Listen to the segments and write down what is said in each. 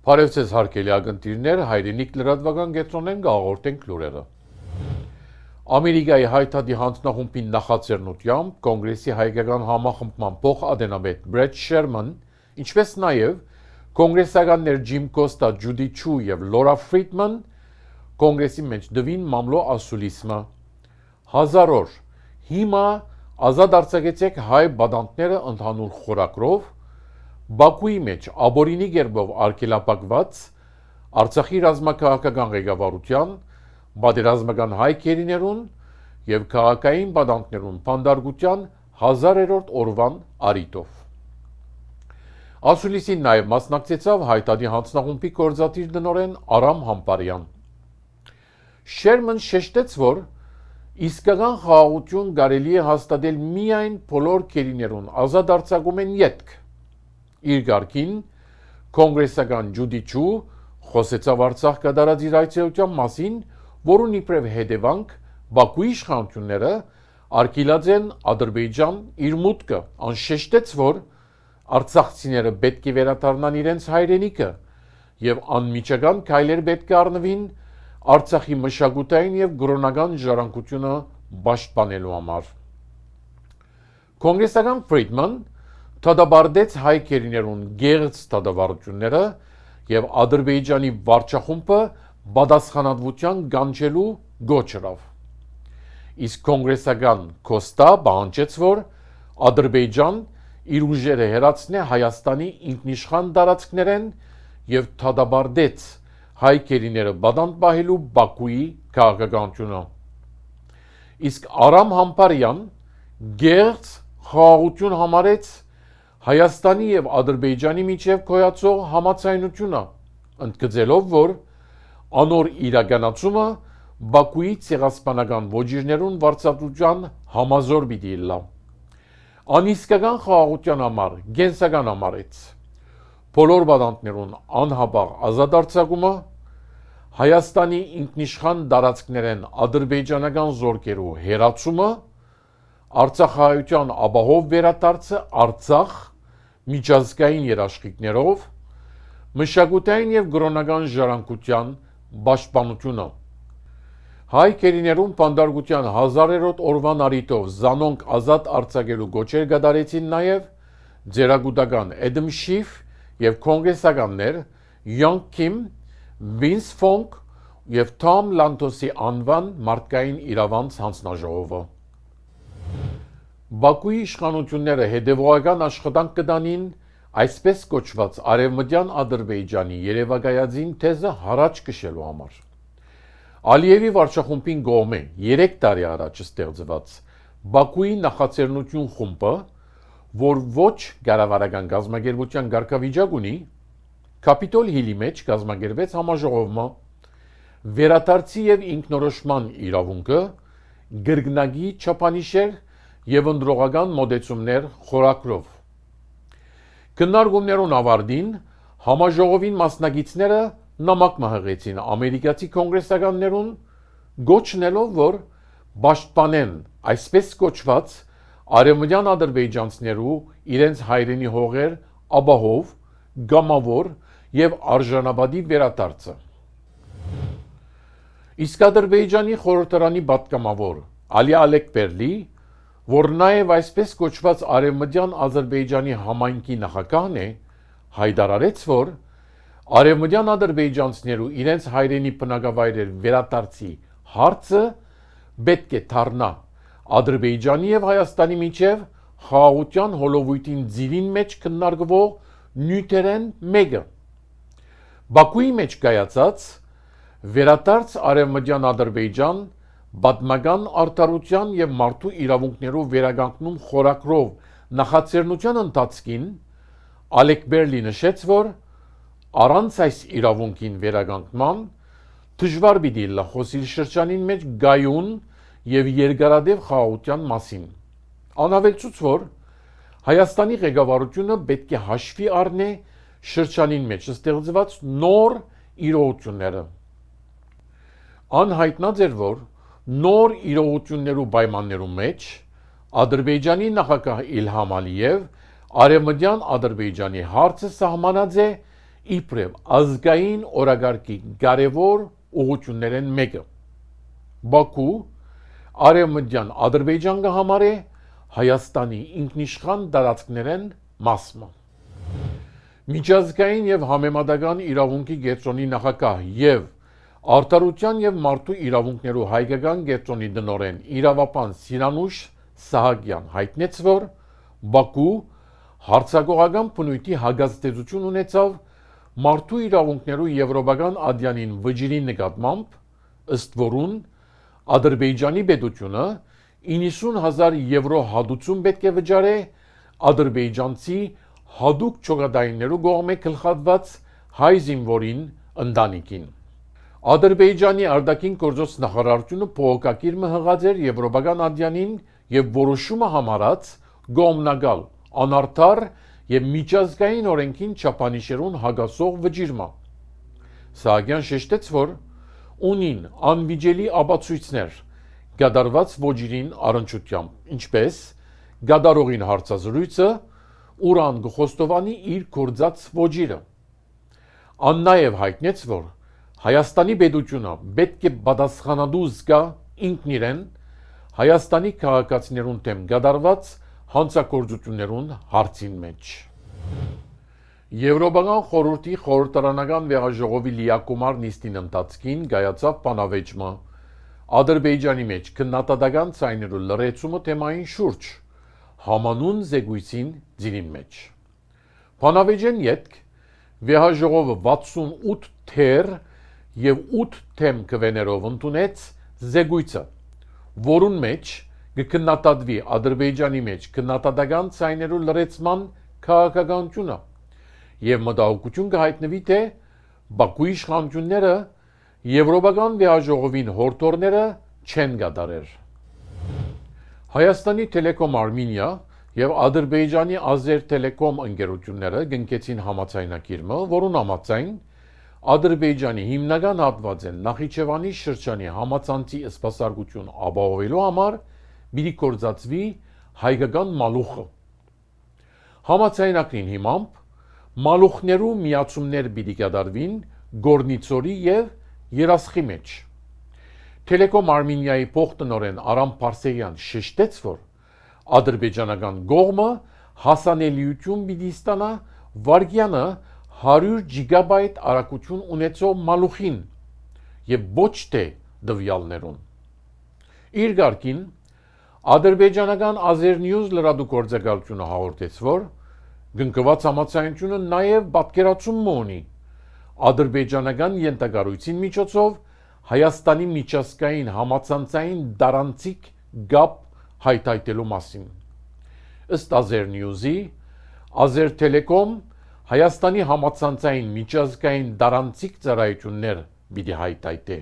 Բարևձեզ հարգելի ակնթիրներ, հայրենիք լրատվական կենտրոնեն գաղորդենք լուրերը։ Ամերիկայի հայտարարի հանձնախումբի նախաձեռնությամբ կոնգրեսի հայկական համախմբման փոխադենաբեդ Բրեդ Շերման, ինչպես նաև կոնգրեսականներ Ջիմ Կոստա, Ջուդի Չու եւ Լորա Ֆրիդման կոնգրեսի մեջ դվին մամլո ասուլիսմը։ Հազարոր հիմա ազատ արձակեցեք հայ բադանտները ընդհանուր խորակրով Բաքուի մեջ աբորինի գերբով արգելափակված Արցախի ռազմաքաղաքական ղեկավարության, պատերազմական հայ քերիներուն եւ քաղաքային բադանտներուն փանդարգության 1000-րդ օրվան արիտով։ Ասուլիսին նաեւ մասնակցեցավ հայտարարի հանձնախումբի կորզատիր դնորեն Արամ Համպարյան։ Շերման շեշտեց, որ իսկական խաղաղություն կարելի է հաստատել միայն բոլոր քերիներուն ազատ արձակումեն ետք։ Իր գարկին կոնգրեսական Ջուդի Չու խոսեցավ Արցախ կատարած իր այցելության մասին, որուն իբրև հետևանք Բաքուի իշխանությունները արգելած են Ադրբեջան իր մուտքը, անշեշտեց, որ արցախցիները պետք է վերադառնան իրենց հայրենիքը եւ անմիջական քայլեր պետք է առնվին Արցախի մշակութային եւ գրոնական ժառանգությունը պաշտպանելու համար։ Կոնգրեսական Ֆրիդման Թադաբարդեց հայ քերիներուն գեղձ թադավարությունները եւ Ադրբեջանի վարչախումբը պատասխանատվության գանչելու գոչրավ։ Իսկ կոնգրեսական Կոստա բանջեց, որ Ադրբեջան իր ուժերը հերացնե Հայաստանի ինքնիշխան տարածքներեն եւ թադաբարդեց հայ քերիները բադանտ պահելու Բաքուի քաղաքականությունը։ Իսկ Արամ Համպարյան գեղձ խաղաղություն համարեց Հայաստանի եւ Ադրբեջանի միջև կոյացող համաձայնությունը, ընդգծելով, որ անոր իրականացումը Բաքուի ցեղասպանական ոճիրներուն վարձատրության համազոր պիտի լա։ Անիսկական խաղաղության համար գենսական համարեց բոլոր բադանտներուն անհապաղ ազատ արձակումը, Հայաստանի ինքնիշխան տարածքներեն ադրբեջանական զորքերու հերացումը, Արցախահայության ապահով վերադարձը Արցախ միջազգային երաշխիքներով, մշակութային եւ գրոնական ժառանգության պաշտպանությունը։ Հայ քերիներուն փանդարգության 1000-րդ օրվան արիտով զանոնք ազատ արձակելու գոչեր կատարեցին նաեւ ձերագուտական Էդմ Շիֆ եւ կոնգրեսականներ Յոնգ Քիմ, Վինս Ֆոնկ եւ Թոմ Լանտոսի անվան մարդկային իրավանց հանձնաժողովը։ Բաքուի իշխանությունները հետևողական աշխատանք կտանին այսպես կոչված արևմտյան Ադրբեջանի երևակայածին թեզը հարաճ քշելու համար։ Ալիևի վարչախումբին կողմէ 3 տարի առաջ ստեղծված Բաքուի նախաձեռնություն խումբը, որ ոչ կառավարական գազագերբության ղեկավարիչ ունի, Կապիտոլ Հիլի մեջ կազմակերպեց համաժողովը վերադարձի եւ ինքնորոշման իրավունքը, գրգնագի չափանիշեր եւ ընդրողական մոդեցումներ խորակրով։ Քննարկումներուն ավարտին համաժողովին մասնակիցները նամակ մղեցին ամերիկացի կոնգրեսականներուն գոչնելով, որ պաշտպանեն այսպես կոչված արևմտյան ադրբեջանցիներու իրենց հայրենի հողեր ապահով, գամավոր եւ արժանապատի վերադարձը։ Իսկ Ադրբեջանի խորհրդարանի պատգամավոր Ալի Ալեկբերլի, որ նաեւ այսպես կոչված արևմտյան Ադրբեջանի համայնքի նախագահն է, հայտարարեց, որ արևմտյան ադրբեջանցիներու իրենց հայրենի բնակավայրեր վերադարձի հարցը պետք է դառնա Ադրբեջանի եւ Հայաստանի միջև խաղաղության հոլովույթին ձիրին մեջ քննարկվող նյութերեն մեկը։ Բաքուի մեջ կայացած վերադարձ արևմտյան Ադրբեջան պատմական արդարության եւ մարդու իրավունքներով վերականգնում խորակրով նախաձեռնության ընթացքին Ալեկբերլի նշեց, որ առանց այս իրավունքին վերականգնման դժվար պիտի լա խոսիլ շրջանին մեջ գայուն եւ երկարադեպ խաղաղության մասին։ Անավելցուց, որ Հայաստանի ղեկավարությունը պետք է հաշվի առնե շրջանին մեջ ստեղծված նոր իրողությունները։ Անհայտնած էր, որ նոր իրողություններու պայմաններու մեջ Ադրբեջանի նախագահ Իլհամ Ալիև արևմտյան Ադրբեջանի հարցը սահմանած է իբրև ազգային օրագարկի կարևոր ուղղություններն մեկը։ Բաքու Արևմտյան Ադրբեջան կհամարե Հայաստանի ինքնիշխան տարածքներն մասը։ Միջազգային եւ համեմատական իրավունքի կենտրոնի նախագահ եւ Արդարության եւ մարդու իրավունքներու հայկական կենտրոնի տնօրեն իրավապան Սիրանուշ Սահակյան հայտնեց, որ Բաքու հարցակողական բնույթի հագազդեցություն ունեցավ մարդու իրավունքներու եվրոպական ադյանին վճիրի նկատմամբ, ըստ որուն Ադրբեջանի պետությունը 90,000 եվրո հատուցում պետք է վճարե ադրբեջանցի հատուկ ճոգադայիններու կողմէ գլխատված հայ զինվորին ընտանիքին։ Ադրբեջանի արտաքին գործոս նախարարությունը փողոքակիր մհղած էր եվրոպական ադյանին եւ որոշումը համարած գոմնագալ անարդար եւ միջազգային օրենքին չափանիշերուն հագասող վճիրմա։ Սահակյան շեշտեց, որ ունին անվիճելի ապացույցներ կատարված ոճիրին առնչությամբ, ինչպես կատարողին հարցազրույցը, ուրան գխոստովանի իր գործած ոճիրը։ Ան նաև հայտնեց, որ Հայաստանի պետությունը պետք է պատասխանատու զգա ինքն իրեն Հայաստանի քաղաքացիներուն դեմ կատարված հանցագործություններուն հարցին մեջ։ Եվրոպական խորհրդի խորհրդարանական վեհաժողովի լիակումար նիստին ընթացքին կայացավ բանավեճումը Ադրբեջանի մեջ քննադատական ցայներու լրացումը թեմային շուրջ համանուն զեկույցին ձիրին մեջ։ Բանավեճեն յետք վեհաժողովը 68 թեր եւ 8 թեմ կվեներով ընդունեց զեկույցը, որուն մեջ կքննադատվի Ադրբեջանի մեջ քննադատական ցայներու լրացման քաղաքականությունը եւ մտահոգություն կհայտնվի թե Բաքուի իշխանությունները Եվրոպական վեհաժողովին հորդորները չեն կատարեր։ Հայաստանի Տելեկոմ Արմենիա եւ Ադրբեջանի Ազերտելեկոմ ընկերությունները կնքեցին համաձայնագիրը, որուն համաձայն Ադրբեջանի հիմնական հատվածեն Նախիջևանի շրջանի համացանցի սպասարկություն ապահովելու համար պիտի կործածվի հայկական մալուխը։ Համաձայնագրին հիմամբ մալուխներու միացումներ պիտի կատարվին Գորնիցորի եւ Երասխի մեջ։ Տելեկոմ Արմենիայի փոխտնօրեն Արամ Փարսեյան շեշտեց, որ ադրբեջանական կողմը հասանելիություն պիտի ստանա վարկյանը 100 գիգաբայթ արագություն ունեցող մալուխին եւ ոչ թե դվյալներուն։ Իր գարկին ադրբեջանական Azernews լրատվագործակալությունը հաղորդեց, որ գնկված համաձայնությունը նաեւ պատկերացում ունի ադրբեջանական ենթակառույցին միջոցով Հայաստանի միջազգային համացանցային դարանցիկ գապ հայթայթելու մասին։ Ըստ Azernews-ի, Ազերտելեկոմ Հայաստանի համացանցային միջազգային դարանցիկ ծառայություններ պիտի հայթայթե։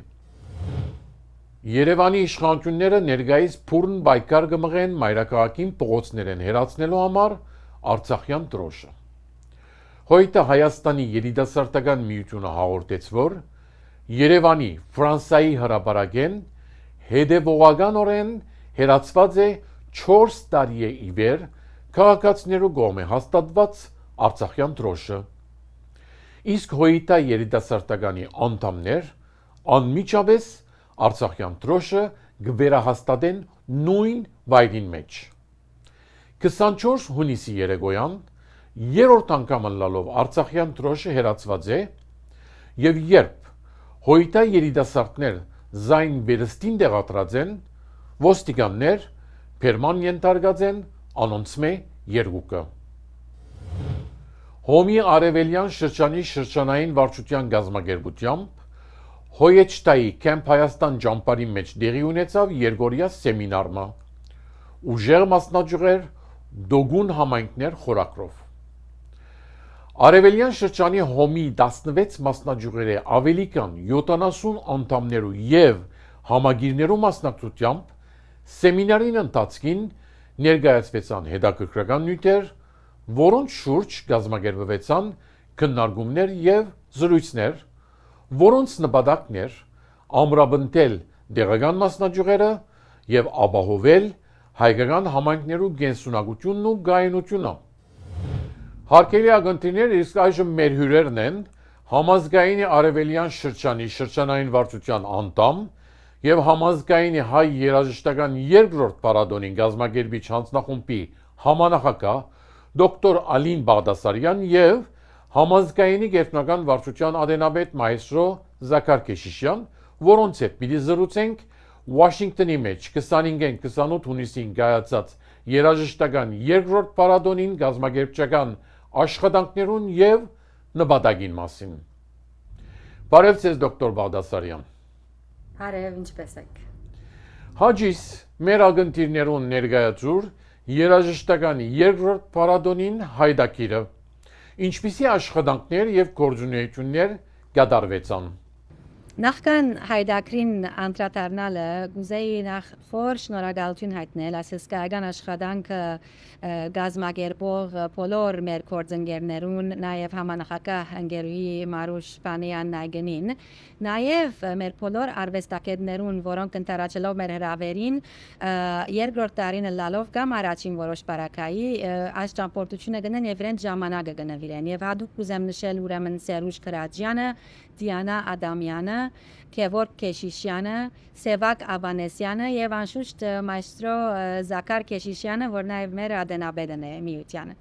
Երևանի իշխանությունները ներկայիս փուրն բայկար կմղեն մայրաքաղաքին փողոցներեն հերացնելու համար Արցախյան դրոշը։ Հոյտը Հայաստանի երիտասարդական միությունը հաղորդեց, որ Երևանի Ֆրանսայի հրապարակեն հետևողականորեն հերացված է 4 տարի է իվեր քաղաքացիներու կողմէ հաստատված Արցախյան դրոշը։ Իսկ հոյտա երիտասարդականի անդամներ անմիջապես Արցախյան դրոշը կվերահաստատեն նույն վայրին մեջ։ 24 հունիսի երեկոյան երրորդ անգամ լալով Արցախյան դրոշը հերացված է եւ երբ հոյտա երիտասարդներ զայն վերստին դեղատրած են, ոստիկաններ փերման ենթարկած են անոնցմե երկուկը։ Հոմի Արևելյան շրջանի շրջանային վարչության գազམ་ագերբությամբ Հոյեչտայի Կեմփ Հայաստան ճամբարի մեջ դեղի ունեցավ երկօրյա սեմինարը։ Ուժեղ մասնաճյուղեր դոգուն համայնքներ խորակրով։ Արևելյան շրջանի հոմի 16 մասնաճյուղերի ավելի քան 70 անդամներու եւ համագիրներու մասնակցությամբ սեմինարին ընթացքին ներկայացվեցան հետաքրքրական նյութեր, որոնց շուրջ գազམ་ագերբվեցան քննարկումներ եւ զրույցներ, որոնց նպատակն էր ամրապնդել դեղական մասնաճյուղերը եւ ապահովել հայկական համայնքներու կենսունակությունն ու գայունությունը։ Հարկելի ակնթիներ իսկ այժմ մեր հյուրերն են Համազգայինի արևելյան շրջանի շրջանային վարչության անդամ եւ համազգայինի հայ երաժշտական երկրորդ փառատոնին գազագերբիչ հանձնախումբի համանախագահ դոկտոր Ալին Բաղդասարյան եւ համազգայինի գերբնական վարչության ադենաբեդ մայստրո Զաքար Քեշիշյան, որոնց հետ պիտի զրուցենք Վաշինգտոնի մեջ 25-28 հունիսին կայացած երաժշտական երկրորդ փառատոնին գազագերբչական աշխատանքներուն եւ նպատակին մասին։ Բարև ձեզ դոկտոր Բաղդասարյան։ Բարև, ինչպես եք։ Հաջիս մեր ագընտիրներուն ներկայացուր երաժշտական երկրորդ փառատոնին հայդակիրը։ Ինչպիսի աշխատանքներ եւ գործունեություններ կատարվեցան։ Նախքան հայդակրին անդրադառնալը գուզեի նախ խոր շնորհակալություն հայտնել այս հսկայական աշխատանքը գազագերբող բոլոր մեր գործընկերներուն, նաև համանախագահ ընկերուհի Մարուշ Պանյան Նայգենին, նաև մեր բոլոր արվեստագետներուն, որոնք ընթരാճելով մեր հրավերին երկրորդ տարին լալով կամ առաջին որոշ բարակայի այս ճամփորդությունը գնան եւ իրենց ժամանակը գնվիրեն եւ հատուկ կուզեմ նշել ուրեմն Սերուժ Քրաջյանը, Դիանա Ադամյանը, Քևորգ Քեշիշյանը, Սևակ Ավանեսյանը եւ անշուշտ մայստրո Զաքար Քեշիշյանը, որ նաեւ մեր ադենաբեդն է միությանը։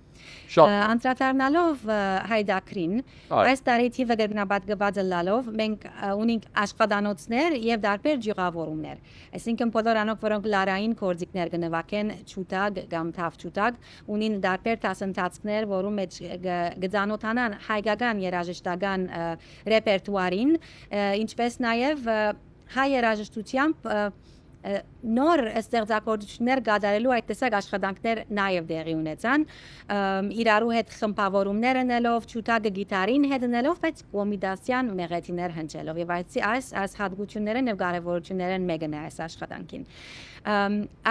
Անդրադառնալով հայդակրին, այս տարի թիվը գտնաբատկված լալով մենք ունենք աշխատանոցներ եւ դարբեր ջղավորումներ։ Այսինքն բոլոր անոնք, որոնք լարային կորձիկներ կնվակեն ճուտակ կամ թավճուտակ, ունին դարբեր դասընթացներ, որում մեջ գծանոթանան հայկական երաժշտական ռեպերտուարին, ինչպես նաեւ հայ երաժշտությամբ նոր ստեղծագործություններ կատարելու այդ տեսակ աշխատանքներ նաև դեղի ունեցան իրարու հետ խմբավորումներ անելով ճուտակը գիտարին հետ անելով բայց կոմիդասյան մեղեթիներ հնչելով եւ այս հատկությունները եւ կարեւորությունները մեկն է այս աշխատանքին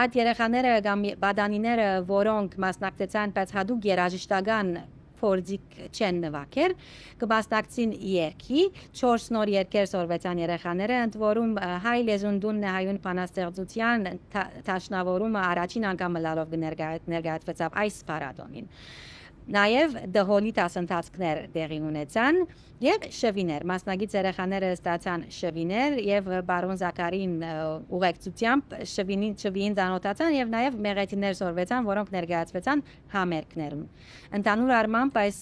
այդ երեխաները կամ բադանիները որոնք մասնակցեցան բայց հատուկ երաժշտական փորձիկ չեն նվակեր կմասնակցին երկի 4 նոր երկեր սորվեցան երեխաները ընդ որում հայ լեզուն դունն հայուն բանաստեղծության տաշնավորումը առաջին անգամ լալով ներկայացվեցավ այս փառատոնին նաև դհոլի դասընթացներ տեղի ունեցան եւ շվիներ մասնագետ երեխաները ստացան շվիներ եւ բարոն Զաքարին ուղեկցությամբ շվին ծանոթացան եւ նաև մեղեթիներ սորվեցան որոնք ներկայացվեցան համերգներում ընդհանուր առմամբ այս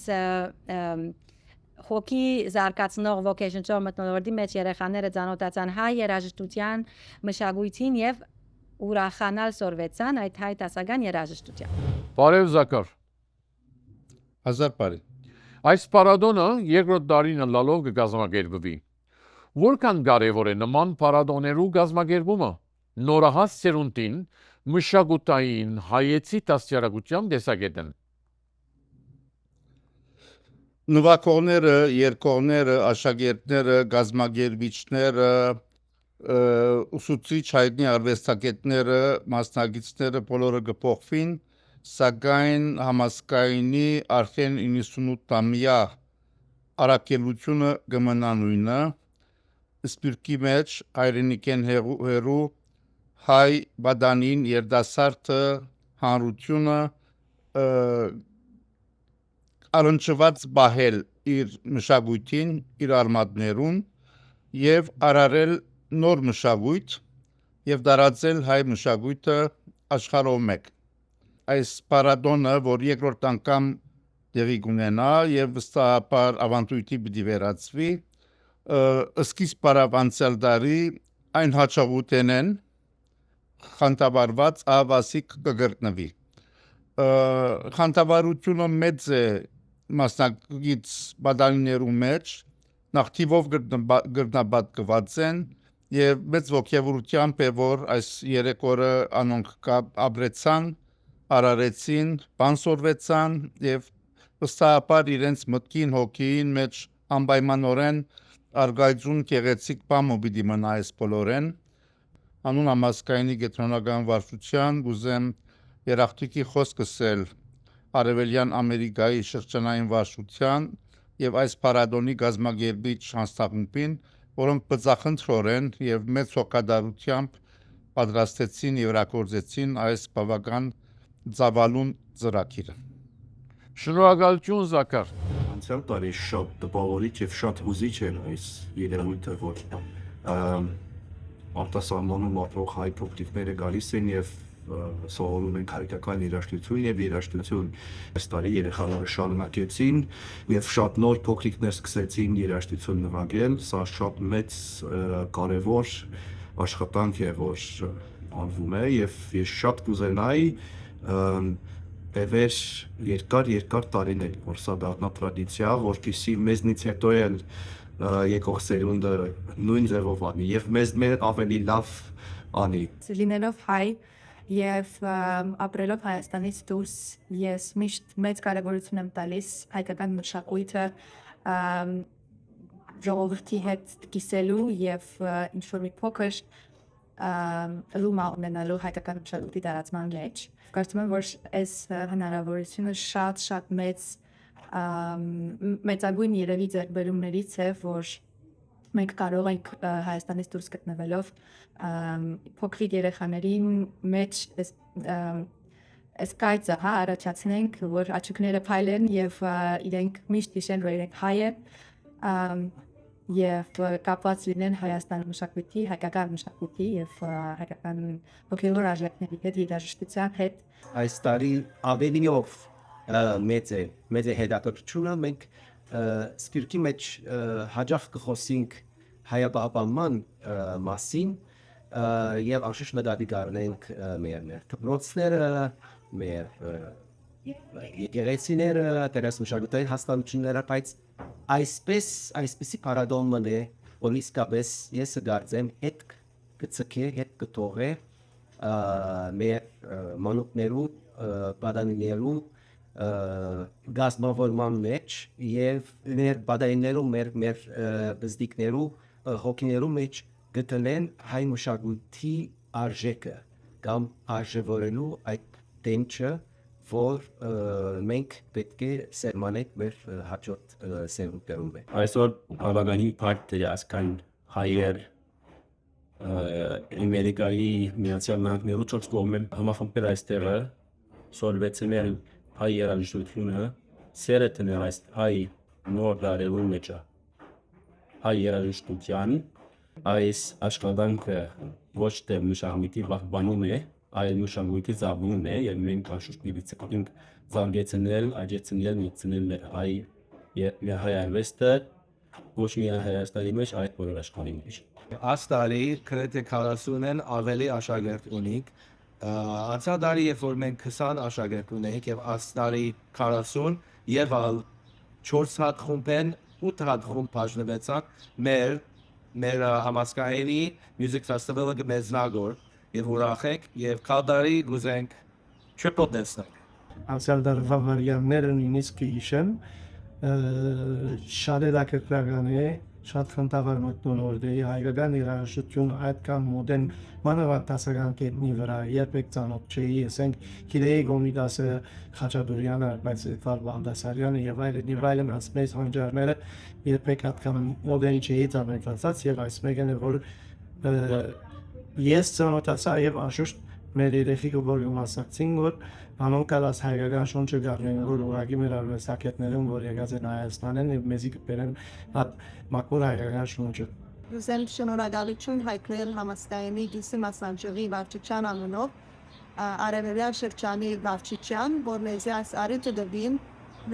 հոգի զարգացնող vocational մթնոլորտի մեջ երեխաները ծանոթացան հայ երաժշտության մշակույթին եւ ուրախանալ սորվեցան այդ հայ դասական երաժշտության Բարև Զաքար Հազար բարի Այս փառատոնը երկրորդ տարին լալով կգազմագերբվի Որքան կարևոր է նման փառատոներու գազմագերբումը նորահաս սերունդին մշակութային հայեցի դաստիարակության տեսակետն Նվագողները, երգողները, աշակերտները, գազմագերբիչները, ուսուցիչ հայտնի արվեստագետները, մասնագետները բոլորը կփոխվին, սակայն համասկայինի արդեն 98-ամյա առաքելությունը կմնա նույնը, սպիրկի մեջ հայրենիքեն հերու հայ բադանին երդասարտը հանրությունը առնչված բահել իր մշակույթին, իր արմատներուն եւ արարել նոր մշակույթ եւ դարածել հայ մշակույթը աշխարհով մեկ։ Այս փառատոնը, որ երկրորդ անգամ տեղի կունենա եւ վստահաբար ավանդույթի պիտի վերածվի, սկիզբ բարավանցել դարի այն հաջողութենեն խանդավառված ավասիկ կգրտնվի։ Խանդավառությունը մեծ է մասնակից բադանիներու մեջ նախտիվով գրնաբատկված են եւ մեծ ոգևորությամբ է որ այս երեք օրը անոնք ապրեցան, արարեցին, բանսորվեցան եւ վստահաբար իրենց մտքին հոգին մեջ անպայմանորեն արգայծուն գեղեցիկ բամ պիտի մնա այս բոլորեն անուն համասկայնի գետրոնական վարչության ուզեմ երախտիկի խոսքսել Արևելյան Ամերիկայի շրջանային վարչության եւ այս փառատոնի գազմագերբիչ հանձնախումբին, որոնք բծախնդրորեն եւ մեծ հոգադարությամբ պատրաստեցին եւ ռակորձեցին այս բավական ծավալուն ծրագիրը։ Շնորհակալություն Զաքար։ անցյալ տարի շատ տպավորիչ եւ շատ հուզիչ էր այս երևույթը, որ արտասահմանում ապրող հայ փոքրիկները գալիս են եւ սովորում են հայկական երաժշտություն եւ երաժշտություն։ Այս տարի երեխաները շարունակեցին եւ շատ նոր փոքրիկներ սկսեցին երաժշտություն նվագել։ Սա շատ մեծ կարեւոր աշխատանք է, որ անվում է եւ ես շատ կուզենայի բևեր երկար տարիներ, որ սա դառնա տրադիցիա, որպեսզի մեզնից հետո էլ եկող սերունդը նույն ձևով անի եւ մեր ավելի լավ անի։ Լինելով հայ եւ ապրելով Հայաստանից դուրս ես միշտ մեծ կարևորություն եմ տալիս հայկական մշակույթը ժողովրդի հետ կիսելու եւ ինչ-որ մի փոքր լումա ունենալու հայկական մշակույթի տարածման մեջ։ Կարծում եմ, որ այս հնարավորությունը շատ մեծագույն երևի ձեռքբերումներից է, որ մենք կարող ենք Հայաստանից դուրս գտնվելով փոքրիկ երեխաներին մեջ այս կայծը առաջացնենք, որ աչուկները փայլեն եւ իրենք միշտ հիշեն, որ իրենք հայ են եւ կապված լինեն Հայաստանի մշակույթի, հայկական մշակույթի եւ հայկական ոգևոր արժեքների հետ, երաժշտության հետ։ Այս տարի ավելիով մեծ է հետաքրքրությունը, մենք սպիրկի մեջ հաջող կխոսենք հայապահպանման մասին եւ անշուշտ նկատի կառնենք մեր դպրոցները, մեր եկեղեցիները, դերասմշակութային հաստատությունները, բայց այսպեսի պարադոմն է, որ իսկապես ես կարծեմ հետ կցկե, հետ կթողե մեր մանուկներու, պատանիներու գազմավորման մեջ եւ մեր պատանիներու, մեր բզդիկներու, հոգիներու մեջ գտնեն հայ մշակույթի արժեքը կամ արժևորելու այդ դեմքը, որ մենք պետք է սերմանենք մեր հաջորդ սերունդներում։ Այսօր բավականին բարդ է ասկան հայեր Ամերիկայի Միացյալ Նահանգներու 4 կողմեն համախմբել այստեղը սորվեցնել հայ երաժշտությունը, սերը տնել այս հայ նոր դարերու մեջ հայ երաժշտության, այս աշխատանքը ոչ թե մշակույթի պահպանում է, այլ մշակույթի զարգանում է եւ մենք անշուշտ պետք է զարգացնել, աճեցնել, մտցնել մեր հայ արվեստը ոչ միայն Հայաստանի մեջ, այլ բոլոր աշխարհի մեջ։ Այս տարի գրեթե 40-ն ավելի աշակերտ ունենք։ Անցյալ տարի երբ որ մենք 20 աշակերտ ունենք եւ այս տարի 40 եւ 4 հատ խումբեն 8 հատ խումբ բաժնվեցան մեր համասկայանի Music Festival-ը գմեզնագոր եւ ուրախ ենք եւ կալդարի գուզենք triple տեսնենք։ Անցյալ տարվա վարիանները նույնիսկ հիշեմ, շատ հետաքրքրական է, շատ խնդավառ մտնոլորտ է, հայկական երաժշտություն այդքան մոդեն մանավանդ կետնի վրա երբեք ծանոթ չէի, ասենք գիտեի Գոմիդասը, Խաչատուրյանը, բայց Էդվարդ Բաղդասարյանը եւ այլն ասմեզ հանջարները երբեք այդքան մոդեն չէի ծանոթացած եւ այս մեկն է որ ես ծանոթացա եւ անշուշտ մեր երեխեքը որ մասնակցին որ անոնքալաս հայկական շունչը գարնեն որ ուղղակի մեր արվեստագետներում որ եկած են Հայաստանեն եւ մեզի կբերեն հատ մաքուր հայկական շունչը։ Ուզեմ շնորհակալություն հայտնել համասկայանի դիսի մասնաճյուղի վարչության անունով Արևելյան շրջանի վարչության, որ մեզ այս արիթը դվին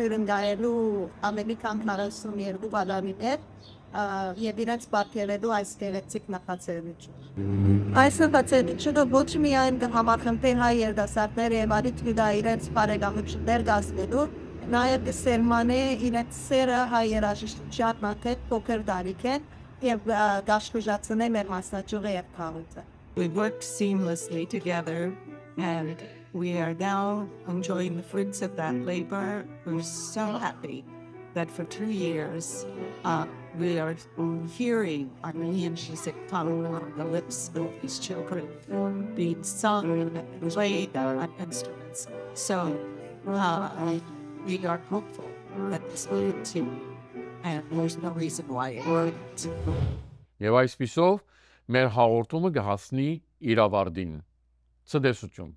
ներընկալելու ամերիկան 42 բադամիներ եւ իրենց պատկերելու այս գեղեցիկ նախաձեռնություն։ Այս նախաձեռնությունը ոչ միայն կհամախմբի հայ երիտասարդները եւ արիթը իրենց բարեկամություններ գազնելու, նաեւ կսերմանե իրենց սերը հայ երաժշտության մատետ փոքր տարիքեն եւ դաշտուժացնե մեր մասնաճյուղը եւ քաղաքը։ We worked seamlessly together and we are now enjoying the fruits of that labor. We're so happy that for 2 years we are hearing Armenian music coming on the lips of these children being sung and played on instruments. So we are hopeful that this will continue and there's no reason why it won't. Եվ այսպիսով մեր հաղորդումը կհասնի իր ավարտին։ Ցտեսություն։